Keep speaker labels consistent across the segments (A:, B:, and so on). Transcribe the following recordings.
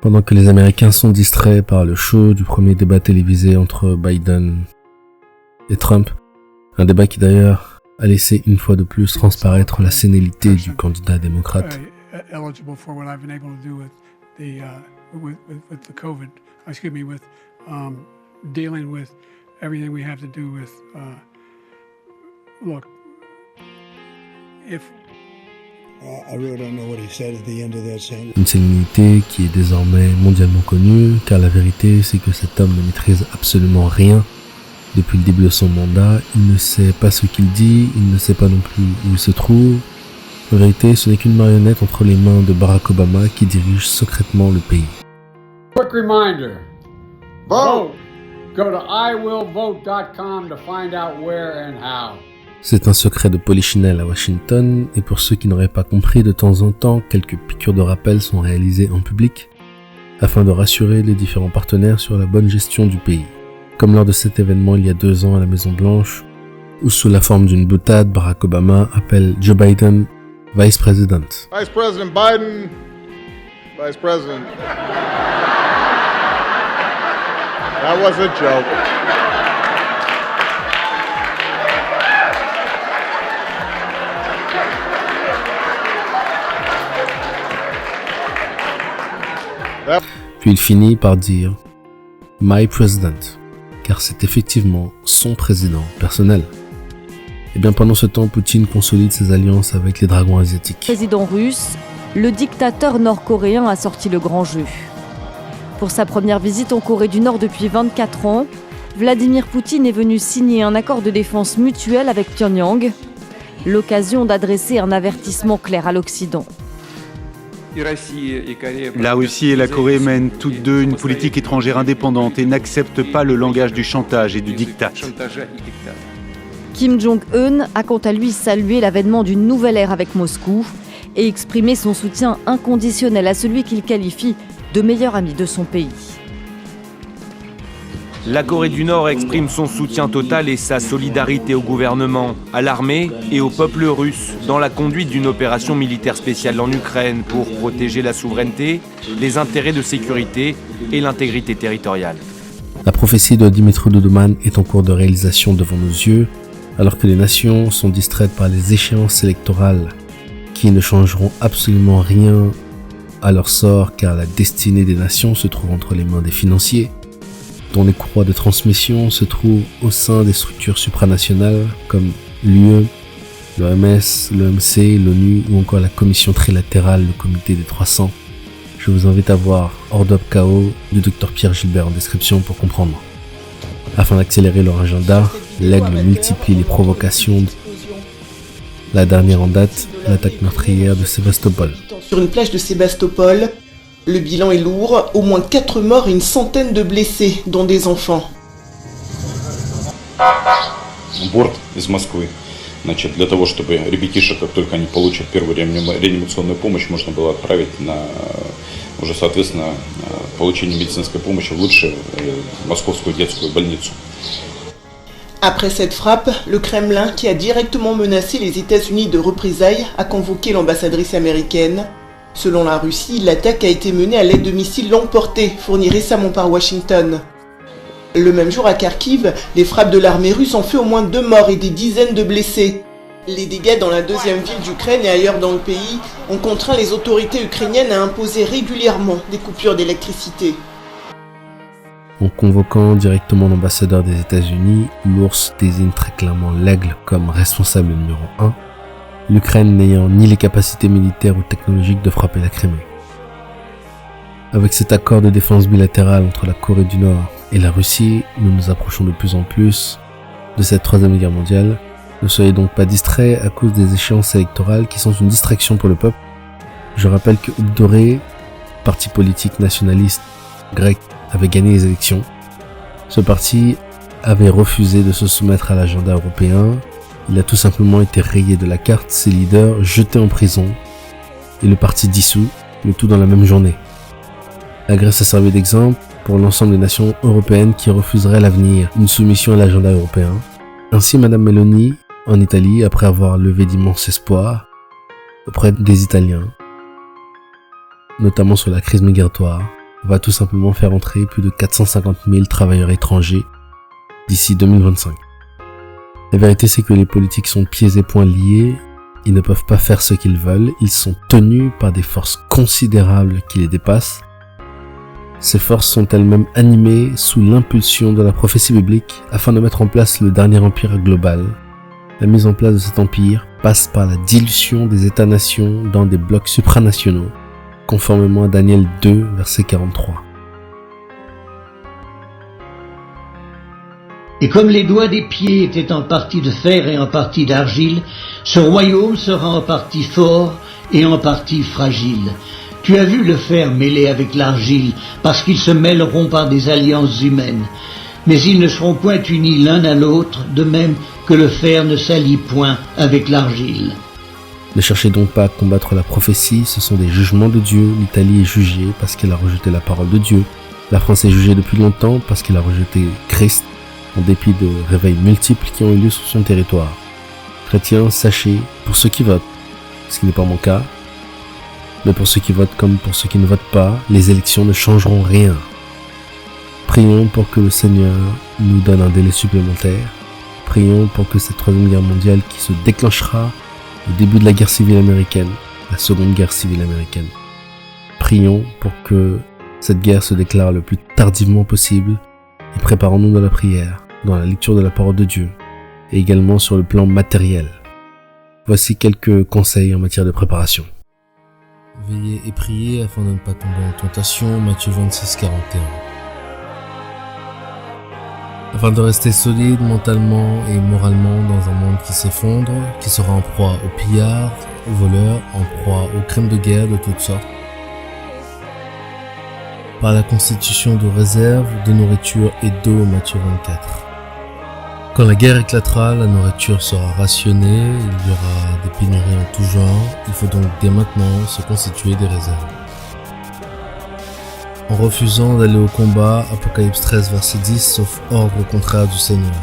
A: Pendant que les Américains sont distraits par le show du premier débat télévisé entre Biden et Trump, un débat qui d'ailleurs a laissé une fois de plus transparaître la sénilité du candidat démocrate. Une sénilité qui est désormais mondialement connue, car la vérité c'est que cet homme ne maîtrise absolument rien. Depuis le début de son mandat, il ne sait pas ce qu'il dit, il ne sait pas non plus où il se trouve. En vérité, ce n'est qu'une marionnette entre les mains de Barack Obama qui dirige secrètement le pays.
B: Quick reminder, vote! Go to iwillvote.com to find out where and how.
A: C'est un secret de polichinelle à Washington, et pour ceux qui n'auraient pas compris, de temps en temps, quelques piqûres de rappel sont réalisées en public, afin de rassurer les différents partenaires sur la bonne gestion du pays. Comme lors de cet événement il y a 2 ans à la Maison-Blanche, où sous la forme d'une boutade, Barack Obama appelle Joe Biden Vice President.
C: Vice President Biden, Vice President. That was a joke.
A: Puis il finit par dire « My President », car c'est effectivement son président personnel. Et bien pendant ce temps, Poutine consolide ses alliances avec les dragons asiatiques.
D: Président russe, le dictateur nord-coréen a sorti le grand jeu. Pour sa première visite en Corée du Nord depuis 24 ans, Vladimir Poutine est venu signer un accord de défense mutuelle avec Pyongyang, l'occasion d'adresser un avertissement clair à l'Occident.
E: La Russie et la Corée mènent toutes deux une politique étrangère indépendante et n'acceptent pas le langage du chantage et du diktat.
D: Kim Jong-un a quant à lui salué l'avènement d'une nouvelle ère avec Moscou et exprimé son soutien inconditionnel à celui qu'il qualifie de meilleur ami de son pays.
F: La Corée du Nord exprime son soutien total et sa solidarité au gouvernement, à l'armée et au peuple russe dans la conduite d'une opération militaire spéciale en Ukraine pour protéger la souveraineté, les intérêts de sécurité et l'intégrité territoriale.
A: La prophétie de Dimitri Duduman est en cours de réalisation devant nos yeux, alors que les nations sont distraites par les échéances électorales qui ne changeront absolument rien à leur sort, car la destinée des nations se trouve entre les mains des financiers, dont les courroies de transmission se trouvent au sein des structures supranationales comme l'UE, l'OMS, l'OMC, l'ONU ou encore la commission trilatérale, le comité des 300. Je vous invite à voir Order of Chaos du Dr Pierre Gilbert en description pour comprendre. Afin d'accélérer leur agenda, l'aigle multiplie les provocations. La dernière en date, l'attaque meurtrière de Sébastopol.
G: Sur une plage de Sébastopol, le bilan est lourd, au moins 4 morts et une centaine de blessés, dont des enfants.
H: Борт из Москвы. Значит, для того, чтобы ребятишек, как только они получат первую реанимационную помощь, можно было отправить на уже, соответственно, получение медицинской помощи в лучшую московскую детскую больницу.
G: Après cette frappe, le Kremlin, qui a directement menacé les États-Unis de représailles, a convoqué l'ambassadrice américaine. Selon la Russie, l'attaque a été menée à l'aide de missiles longue portée, fournis récemment par Washington. Le même jour à Kharkiv, les frappes de l'armée russe ont fait au moins 2 morts et des dizaines de blessés. Les dégâts dans la deuxième ville d'Ukraine et ailleurs dans le pays ont contraint les autorités ukrainiennes à imposer régulièrement des coupures d'électricité.
A: En convoquant directement l'ambassadeur des États-Unis, l'ours désigne très clairement l'aigle comme responsable numéro 1, l'Ukraine n'ayant ni les capacités militaires ou technologiques de frapper la Crimée. Avec cet accord de défense bilatérale entre la Corée du Nord et la Russie, nous nous approchons de plus en plus de cette troisième guerre mondiale. Ne soyez donc pas distraits à cause des échéances électorales qui sont une distraction pour le peuple. Je rappelle que Ubdoré, parti politique nationaliste grec, avait gagné les élections. Ce parti avait refusé de se soumettre à l'agenda européen. Il a tout simplement été rayé de la carte, ses leaders jetés en prison et le parti dissous, le tout dans la même journée. La Grèce a servi d'exemple pour l'ensemble des nations européennes qui refuseraient à l'avenir une soumission à l'agenda européen. Ainsi, Madame Meloni, en Italie, après avoir levé d'immenses espoirs auprès des Italiens, notamment sur la crise migratoire, va tout simplement faire entrer plus de 450 000 travailleurs étrangers d'ici 2025. La vérité, c'est que les politiques sont pieds et poings liés. Ils ne peuvent pas faire ce qu'ils veulent. Ils sont tenus par des forces considérables qui les dépassent. Ces forces sont elles-mêmes animées sous l'impulsion de la prophétie biblique afin de mettre en place le dernier empire global. La mise en place de cet empire passe par la dilution des États-nations dans des blocs supranationaux, conformément à Daniel 2, verset 43.
I: Et comme les doigts des pieds étaient en partie de fer et en partie d'argile, ce royaume sera en partie fort et en partie fragile. Tu as vu le fer mêlé avec l'argile, parce qu'ils se mêleront par des alliances humaines. Mais ils ne seront point unis l'un à l'autre, de même que le fer ne s'allie point avec l'argile.
A: Ne cherchez donc pas à combattre la prophétie, ce sont des jugements de Dieu. L'Italie est jugée parce qu'elle a rejeté la parole de Dieu. La France est jugée depuis longtemps parce qu'elle a rejeté Christ, en dépit de réveils multiples qui ont eu lieu sur son territoire. Chrétiens, sachez, pour ceux qui votent, ce qui n'est pas mon cas, mais pour ceux qui votent comme pour ceux qui ne votent pas, les élections ne changeront rien. Prions pour que le Seigneur nous donne un délai supplémentaire. Prions pour que cette troisième guerre mondiale qui se déclenchera au début de la guerre civile américaine, la seconde guerre civile américaine. Prions pour que cette guerre se déclare le plus tardivement possible et préparons-nous dans la prière, dans la lecture de la parole de Dieu et également sur le plan matériel. Voici quelques conseils en matière de préparation. Veillez et priez afin de ne pas tomber en tentation, Matthieu 26, 41. Afin de rester solide mentalement et moralement dans un monde qui s'effondre, qui sera en proie aux pillards, aux voleurs, en proie aux crimes de guerre de toutes sortes. Par la constitution de réserves, de nourriture et d'eau, Matthieu 24. Quand la guerre éclatera, la nourriture sera rationnée, il y aura des pénuries en tout genre, il faut donc dès maintenant se constituer des réserves. En refusant d'aller au combat, Apocalypse 13 verset 10, sauf ordre contraire du Seigneur.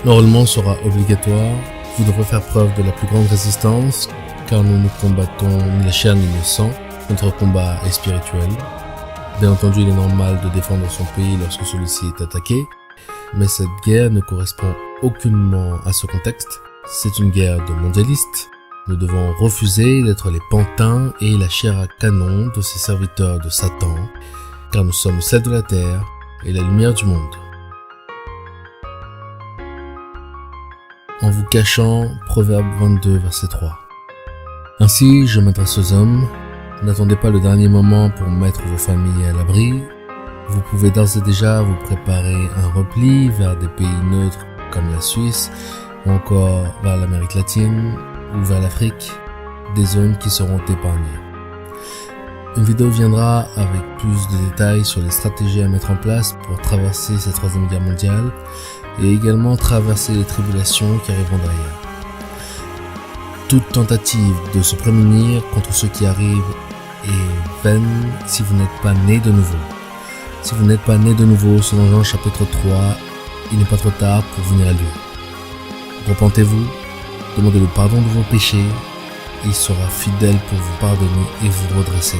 A: L'enrôlement sera obligatoire, vous devrez faire preuve de la plus grande résistance, car nous ne combattons ni la chair ni le sang, notre combat est spirituel. Bien entendu, il est normal de défendre son pays lorsque celui-ci est attaqué, mais cette guerre ne correspond aucunement à ce contexte. C'est une guerre de mondialistes. Nous devons refuser d'être les pantins et la chair à canon de ces serviteurs de Satan, car nous sommes le sel de la terre et la lumière du monde. En vous cachant, Proverbe 22, verset 3. Ainsi, je m'adresse aux hommes, n'attendez pas le dernier moment pour mettre vos familles à l'abri. Vous pouvez d'ores et déjà vous préparer un repli vers des pays neutres comme la Suisse, ou encore vers l'Amérique latine, ou vers l'Afrique, des zones qui seront épargnées. Une vidéo viendra avec plus de détails sur les stratégies à mettre en place pour traverser cette troisième guerre mondiale et également traverser les tribulations qui arriveront derrière. Toute tentative de se prémunir contre ce qui arrive est vaine si vous n'êtes pas né de nouveau. Si vous n'êtes pas né de nouveau, selon Jean chapitre 3, il n'est pas trop tard pour venir à lui. Repentez-vous, demandez le pardon de vos péchés, il sera fidèle pour vous pardonner et vous redresser.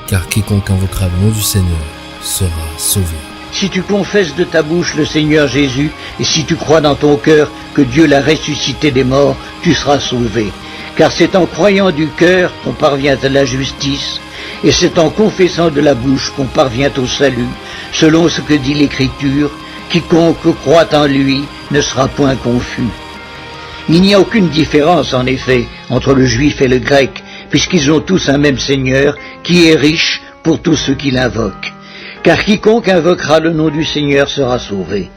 A: Car quiconque invoquera le nom du Seigneur sera sauvé.
I: Si tu confesses de ta bouche le Seigneur Jésus, et si tu crois dans ton cœur que Dieu l'a ressuscité des morts, tu seras sauvé. Car c'est en croyant du cœur qu'on parvient à la justice, et c'est en confessant de la bouche qu'on parvient au salut, selon ce que dit l'Écriture, quiconque croit en lui ne sera point confus. Il n'y a aucune différence, en effet, entre le juif et le grec, puisqu'ils ont tous un même Seigneur, qui est riche pour tous ceux qui l'invoquent. Car quiconque invoquera le nom du Seigneur sera sauvé.